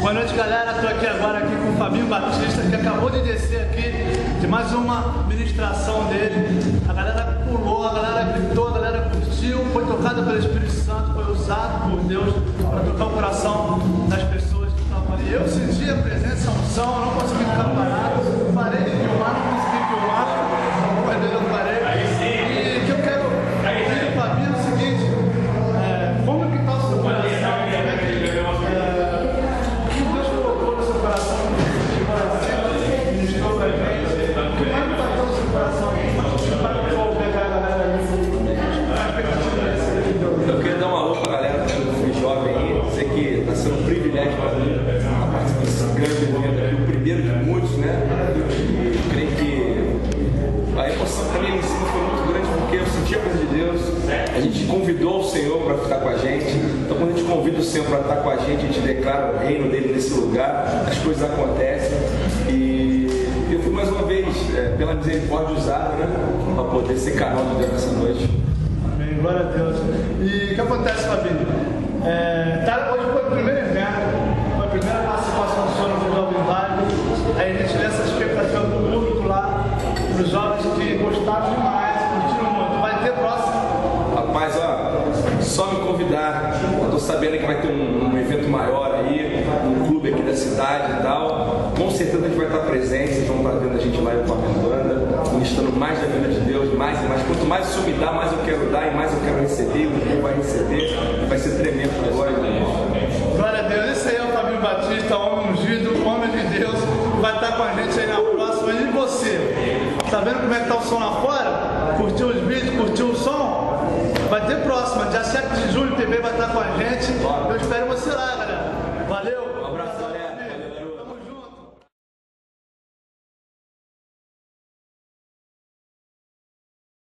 Boa noite, galera. Estou aqui agora com o Fabinho Batista, que acabou de descer aqui de mais uma ministração dele. A galera pulou, a galera gritou, a galera curtiu, foi tocada pelo Espírito Santo, foi usado por Deus para tocar o coração das pessoas que estavam ali. Eu senti a presença, a unção, eu não consegui ficar parado, parei de filmar, não consegui filmar, mas Deus eu parei. E o que eu quero pedir para o Fabinho é o seguinte: como que está o seu coração? Eu queria dar um alô para a galera que foi jovem aí, dizer que está sendo um privilégio para mim a participar desse grande evento aqui, o primeiro de muitos, né? E creio que a emoção para mim em cima foi muito grande, porque eu senti a coisa de Deus. A gente convidou o Senhor para ficar com a gente, então quando a gente convida o Senhor para estar com a gente declara o reino dele nesse lugar, as coisas acontecem. E eu fui mais uma vez, pela misericórdia, usado, né, para poder ser canal de Deus nessa noite. Amém, glória a Deus. E o que acontece, Fabinho? Hoje foi o primeiro evento, foi a primeira participação do Senhor no Jovem Vale. Aí a gente vê essa expectativa do público lá, para os jovens que gostaram demais, curtiram muito. Vai ter próximo? Rapaz, ó, só me convidar. Eu tô sabendo que vai ter um evento maior aí, um clube aqui da cidade e tal. Com certeza a gente vai estar presente, vocês vão estar vendo a gente lá com a banda, ministrando mais da vida de Deus, mais e mais. Quanto mais isso me dá, mais eu quero dar e mais eu quero receber, o povo vai receber, vai ser tremendo para glória de Deus. Glória a Deus. Esse aí é o Fabinho Batista, homem ungido, homem de Deus, vai estar com a gente aí na próxima. E você? Tá vendo como é que tá o som lá fora? Curtiu os vídeos, curtiu o som? Vai ter próxima, dia 7 de julho, o PB vai estar com a gente. Eu espero você lá, galera.